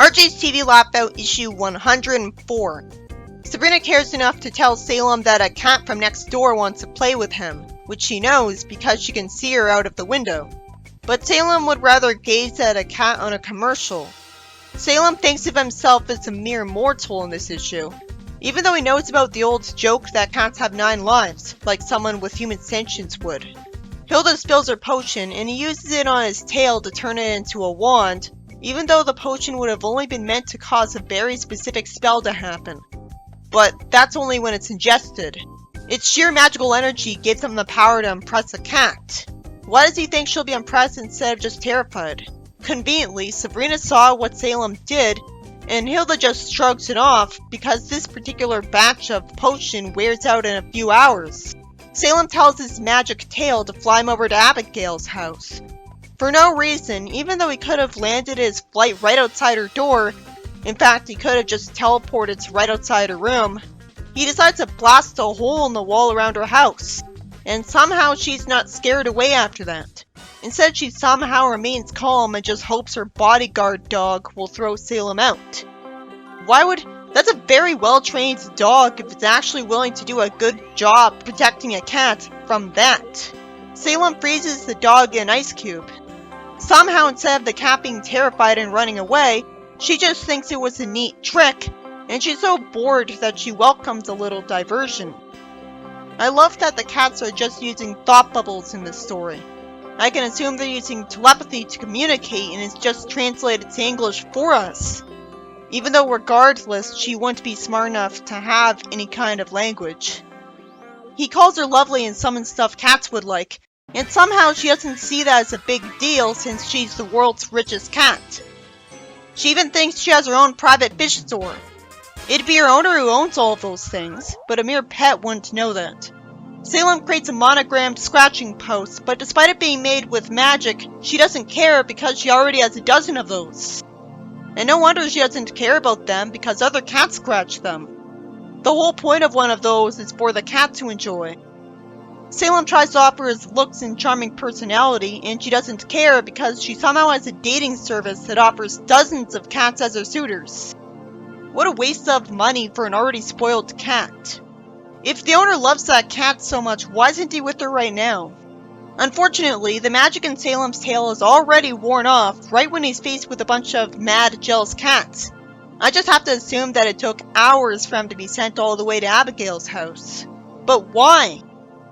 Archie's TV Laugh-Out issue 104. Sabrina cares enough to tell Salem that a cat from next door wants to play with him, which she knows because she can see her out of the window. But Salem would rather gaze at a cat on a commercial. Salem thinks of himself as a mere mortal in this issue, even though he knows about the old joke that cats have 9 lives, like someone with human sentience would. Hilda spills her potion and he uses it on his tail to turn it into a wand, even though the potion would have only been meant to cause a very specific spell to happen. But that's only when it's ingested. Its sheer magical energy gives him the power to impress a cat. Why does he think she'll be impressed instead of just terrified? Conveniently, Sabrina saw what Salem did, and Hilda just shrugs it off because this particular batch of potion wears out in a few hours. Salem tells his magic tail to fly him over to Abigail's house. For no reason, even though he could have landed his flight right outside her door, in fact he could have just teleported to right outside her room, he decides to blast a hole in the wall around her house. And somehow she's not scared away after that. Instead she somehow remains calm and just hopes her bodyguard dog will throw Salem out. That's a very well-trained dog if it's actually willing to do a good job protecting a cat from that. Salem freezes the dog in an ice cube. Somehow, instead of the cat being terrified and running away, she just thinks it was a neat trick, and she's so bored that she welcomes a little diversion. I love that the cats are just using thought bubbles in this story. I can assume they're using telepathy to communicate and it's just translated to English for us. Even though regardless, she wouldn't be smart enough to have any kind of language. He calls her lovely and summons stuff cats would like, and somehow she doesn't see that as a big deal since she's the world's richest cat. She even thinks she has her own private fish store. It'd be her owner who owns all of those things, but a mere pet wouldn't know that. Salem creates a monogrammed scratching post, but despite it being made with magic, she doesn't care because she already has a dozen of those. And no wonder she doesn't care about them because other cats scratch them. The whole point of one of those is for the cat to enjoy. Salem tries to offer his looks and charming personality, and she doesn't care because she somehow has a dating service that offers dozens of cats as her suitors. What a waste of money for an already spoiled cat. If the owner loves that cat so much, why isn't he with her right now? Unfortunately, the magic in Salem's tail is already worn off right when he's faced with a bunch of mad, jealous cats. I just have to assume that it took hours for him to be sent all the way to Abigail's house. But why?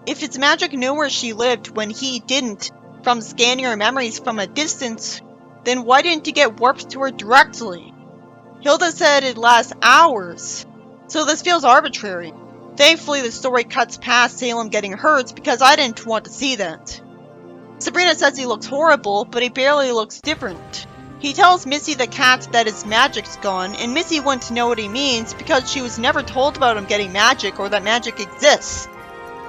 If his magic knew where she lived when he didn't, from scanning her memories from a distance, then why didn't he get warped to her directly? Hilda said it'd last hours, so this feels arbitrary. Thankfully, the story cuts past Salem getting hurt because I didn't want to see that. Sabrina says he looks horrible, but he barely looks different. He tells Missy the cat that his magic's gone, and Missy wouldn't know what he means because she was never told about him getting magic or that magic exists.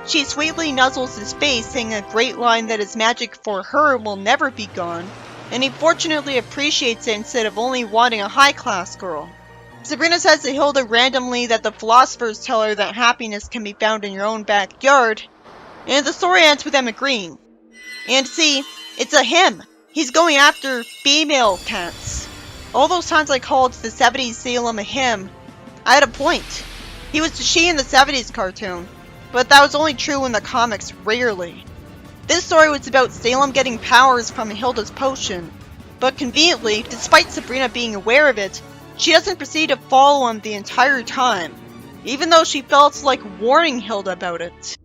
She sweetly nuzzles his face, saying a great line that his magic for her will never be gone, and he fortunately appreciates it instead of only wanting a high-class girl. Sabrina says to Hilda randomly that the philosophers tell her that happiness can be found in your own backyard, and the story ends with them agreeing. And see, it's a him. He's going after female cats. All those times I called the 70s Salem a him, I had a point. He was the she in the 70s cartoon, but that was only true in the comics rarely. This story was about Salem getting powers from Hilda's potion, but conveniently, despite Sabrina being aware of it, she doesn't proceed to follow him the entire time, even though she felt like warning Hilda about it.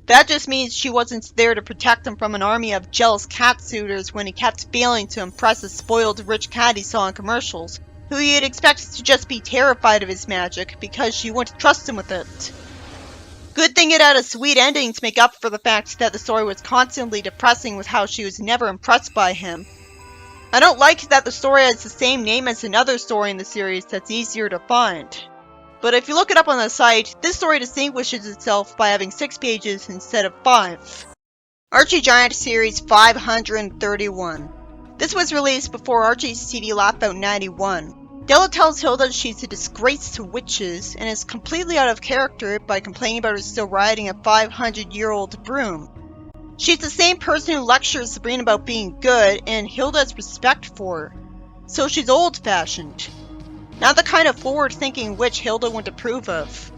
That just means she wasn't there to protect him from an army of jealous cat suitors when he kept failing to impress a spoiled rich cat he saw in commercials, who you'd expect to just be terrified of his magic because she wouldn't trust him with it. Good thing it had a sweet ending to make up for the fact that the story was constantly depressing with how she was never impressed by him. I don't like that the story has the same name as another story in the series that's easier to find. But if you look it up on the site, this story distinguishes itself by having 6 pages instead of 5. Archie Giant Series 531. This was released before Archie's TV Laugh-Out 91. Della tells Hilda she's a disgrace to witches and is completely out of character by complaining about her still riding a 500-year-old broom. She's the same person who lectures Sabrina about being good, and Hilda has respect for her. so she's old-fashioned. Not the kind of forward-thinking witch Hilda would approve of.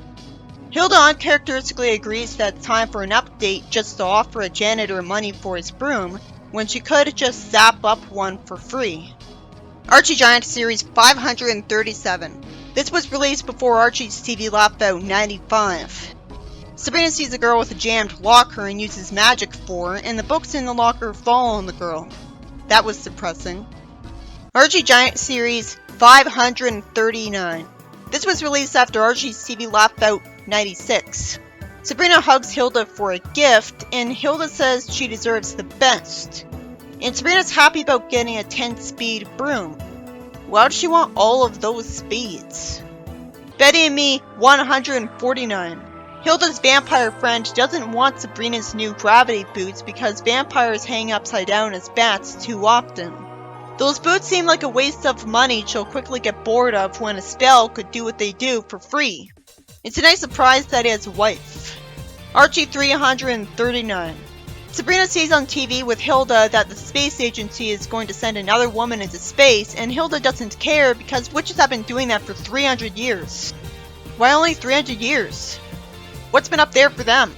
Hilda uncharacteristically agrees that it's time for an update just to offer a janitor money for his broom, when she could just zap up one for free. Archie Giant Series 537. This was released before Archie's TV Laugh-Out 95. Sabrina sees a girl with a jammed locker and uses magic for her, and the books in the locker fall on the girl. That was depressing. Archie Giant Series 539. This was released after Archie's TV Laugh-Out 96. Sabrina hugs Hilda for a gift, and Hilda says she deserves the best. And Sabrina's happy about getting a 10-speed broom. Why does she want all of those speeds? Betty and Me 149. Hilda's vampire friend doesn't want Sabrina's new gravity boots because vampires hang upside down as bats too often. Those boots seem like a waste of money she'll quickly get bored of when a spell could do what they do for free. It's a nice surprise that he has a wife. Archie 339. Sabrina sees on TV with Hilda that the space agency is going to send another woman into space, and Hilda doesn't care because witches have been doing that for 300 years. Why only 300 years? What's been up there for them?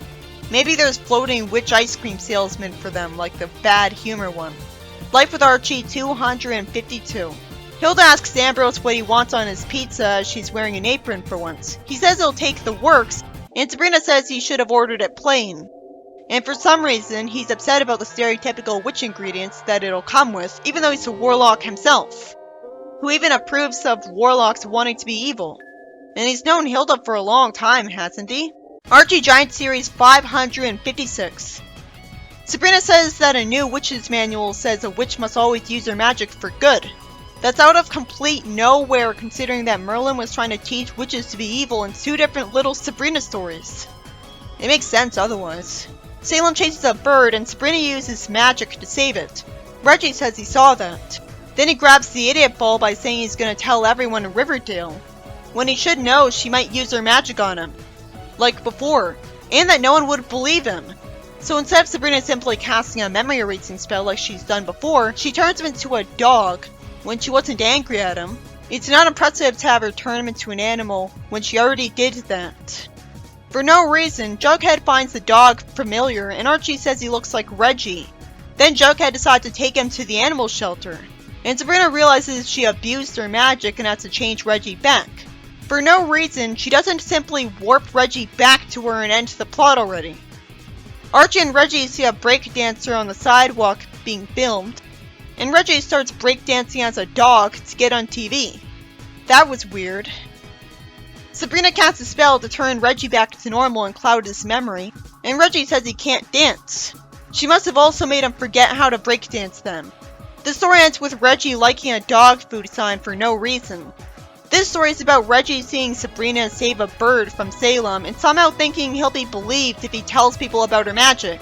Maybe there's floating witch ice cream salesmen for them, like the bad humor one. Life with Archie 252. Hilda asks Ambrose what he wants on his pizza as she's wearing an apron for once. He says he'll take the works, and Sabrina says he should have ordered it plain. And for some reason, he's upset about the stereotypical witch ingredients that it'll come with, even though he's a warlock himself, who even approves of warlocks wanting to be evil. And he's known Hilda for a long time, hasn't he? Archie Giant Series 556. Sabrina says that a new witch's manual says a witch must always use her magic for good. That's out of complete nowhere considering that Merlin was trying to teach witches to be evil in 2 different little Sabrina stories. It makes sense otherwise. Salem chases a bird and Sabrina uses magic to save it. Reggie says he saw that. Then he grabs the idiot ball by saying he's gonna tell everyone in Riverdale, when he should know she might use her magic on him, like before, and that no one would believe him. So instead of Sabrina simply casting a memory erasing spell like she's done before, she turns him into a dog when she wasn't angry at him. It's not impressive to have her turn him into an animal when she already did that. For no reason, Jughead finds the dog familiar and Archie says he looks like Reggie. Then Jughead decides to take him to the animal shelter, and Sabrina realizes she abused her magic and has to change Reggie back. For no reason, she doesn't simply warp Reggie back to her and end the plot already. Archie and Reggie see a breakdancer on the sidewalk being filmed, and Reggie starts breakdancing as a dog to get on TV. That was weird. Sabrina casts a spell to turn Reggie back to normal and cloud his memory, and Reggie says he can't dance. She must have also made him forget how to breakdance then. The story ends with Reggie liking a dog food sign for no reason. This story is about Reggie seeing Sabrina save a bird from Salem and somehow thinking he'll be believed if he tells people about her magic.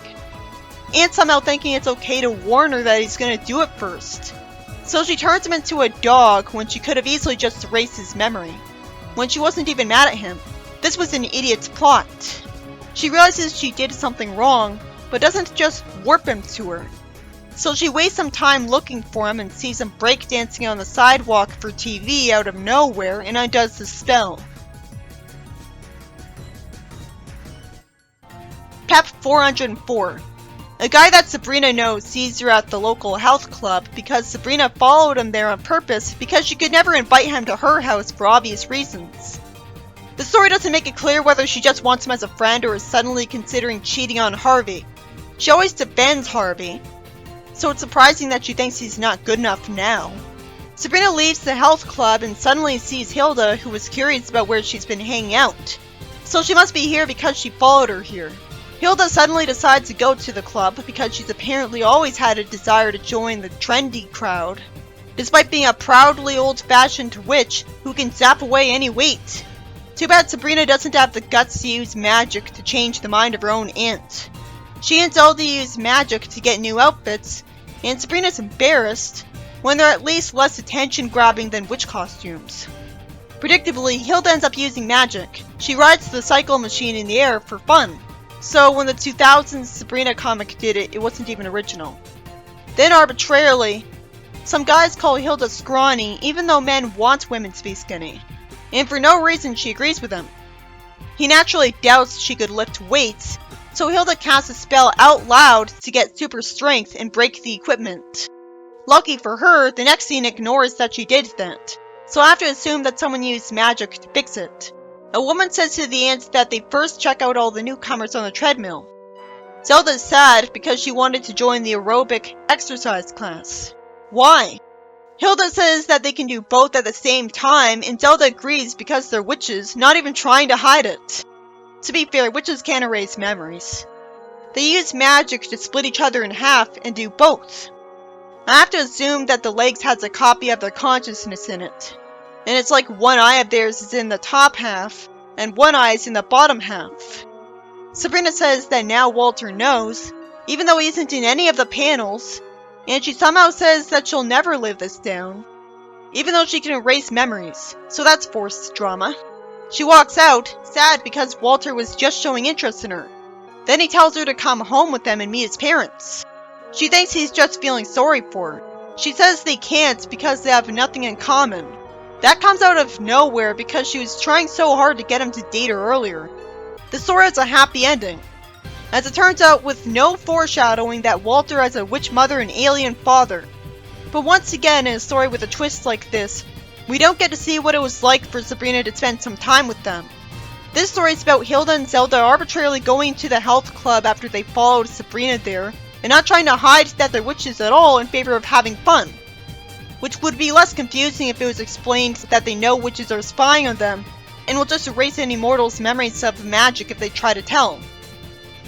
And somehow thinking it's okay to warn her that he's gonna do it first. So she turns him into a dog when she could have easily just erased his memory, when she wasn't even mad at him. This was an idiot's plot. She realizes she did something wrong, but doesn't just warp him to her. So she wastes some time looking for him and sees him breakdancing on the sidewalk for TV out of nowhere and undoes the spell. Pep 404. A guy that Sabrina knows sees her at the local health club because Sabrina followed him there on purpose because she could never invite him to her house for obvious reasons. The story doesn't make it clear whether she just wants him as a friend or is suddenly considering cheating on Harvey. She always defends Harvey, so it's surprising that she thinks he's not good enough now. Sabrina leaves the health club and suddenly sees Hilda, who was curious about where she's been hanging out. So she must be here because she followed her here. Hilda suddenly decides to go to the club because she's apparently always had a desire to join the trendy crowd, despite being a proudly old-fashioned witch who can zap away any weight. Too bad Sabrina doesn't have the guts to use magic to change the mind of her own aunt. She and Zelda use magic to get new outfits, and Sabrina's embarrassed when they're at least less attention-grabbing than witch costumes. Predictably, Hilda ends up using magic. She rides the cycle machine in the air for fun. So when the 2000s Sabrina comic did it, it wasn't even original. Then arbitrarily, Some guys call Hilda scrawny even though men want women to be skinny. And for no reason she agrees with him. He naturally doubts she could lift weights, so Hilda casts a spell out loud to get super strength and break the equipment. Lucky for her, the next scene ignores that she did that, so I have to assume that someone used magic to fix it. A woman says to the ants that they first check out all the newcomers on the treadmill. Zelda's sad because she wanted to join the aerobic exercise class. Why? Hilda says that they can do both at the same time, and Zelda agrees because they're witches, not even trying to hide it. To be fair, witches can't erase memories. They use magic to split each other in half and do both. I have to assume that the legs has a copy of their consciousness in it. And it's like one eye of theirs is in the top half, and one eye is in the bottom half. Sabrina says that now Walter knows, even though he isn't in any of the panels, and she somehow says that she'll never live this down, even though she can erase memories, so that's forced drama. She walks out, sad because Walter was just showing interest in her. Then he tells her to come home with them and meet his parents. She thinks he's just feeling sorry for her. She says they can't because they have nothing in common. That comes out of nowhere because she was trying so hard to get him to date her earlier. The story has a happy ending, as it turns out with no foreshadowing that Walter has a witch mother and alien father. But once again, in a story with a twist like this, we don't get to see what it was like for Sabrina to spend some time with them. This story is about Hilda and Zelda arbitrarily going to the health club after they followed Sabrina there, and not trying to hide that they're witches at all in favor of having fun. Which would be less confusing if it was explained that they know witches are spying on them, and will just erase any mortal's memories of magic if they try to tell.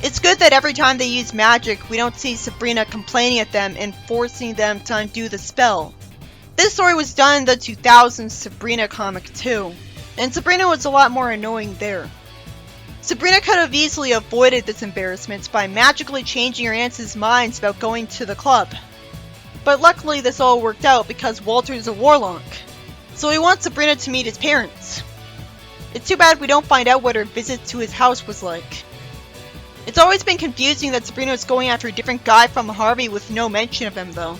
It's good that every time they use magic, we don't see Sabrina complaining at them and forcing them to undo the spell. This story was done in the 2000s Sabrina comic too, and Sabrina was a lot more annoying there. Sabrina could have easily avoided this embarrassment by magically changing her aunts' minds about going to the club. But luckily this all worked out because Walter is a warlock, so he wants Sabrina to meet his parents. It's too bad we don't find out what her visit to his house was like. It's always been confusing that Sabrina was going after a different guy from Harvey with no mention of him though.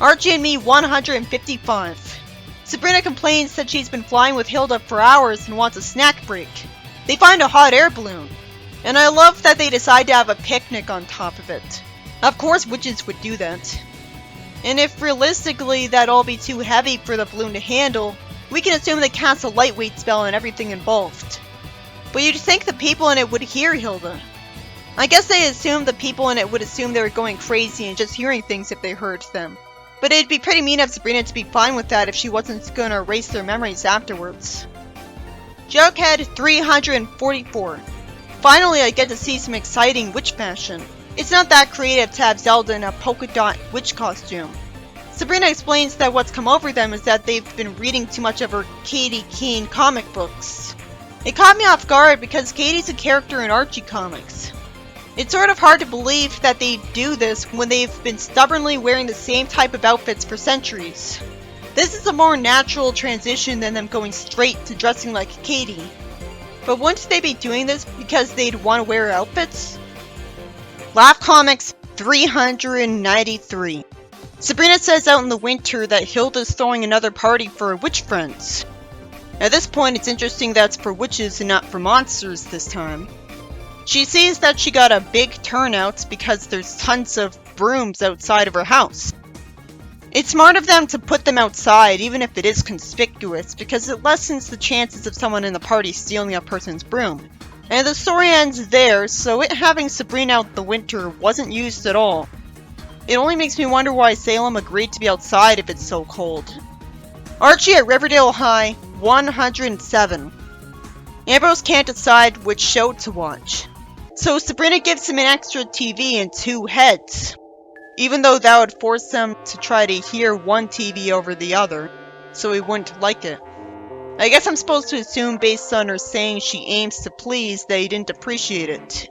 Archie and me 155. Sabrina complains that she's been flying with Hilda for hours and wants a snack break. They find a hot air balloon, and I love that they decide to have a picnic on top of it. Of course witches would do that. And if realistically that'd all be too heavy for the balloon to handle, we can assume they cast a lightweight spell on everything involved. But you'd think the people in it would hear Hilda. I guess they assumed the people in it would assume they were going crazy and just hearing things if they heard them. But it'd be pretty mean of Sabrina to be fine with that if she wasn't gonna erase their memories afterwards. Jughead 344. Finally I get to see some exciting witch fashion. It's not that creative to have Zelda in a polka dot witch costume. Sabrina explains that what's come over them is that they've been reading too much of her Katie Keene comic books. It caught me off guard because Katie's a character in Archie comics. It's sort of hard to believe that they do this when they've been stubbornly wearing the same type of outfits for centuries. This is a more natural transition than them going straight to dressing like Katie. But wouldn't they be doing this because they'd want to wear outfits? Laugh Comics 393. Sabrina says out in the winter that Hilda's throwing another party for her witch friends. At this point it's interesting that it's for witches and not for monsters this time. She sees that she got a big turnout because there's tons of brooms outside of her house. It's smart of them to put them outside even if it is conspicuous because it lessens the chances of someone in the party stealing a person's broom. And the story ends there, so it having Sabrina out the winter wasn't used at all. It only makes me wonder why Salem agreed to be outside if it's so cold. Archie at Riverdale High 107. Ambrose can't decide which show to watch. So Sabrina gives him an extra TV and 2 heads. Even though that would force him to try to hear one TV over the other, so he wouldn't like it. I guess I'm supposed to assume based on her saying she aims to please that he didn't appreciate it.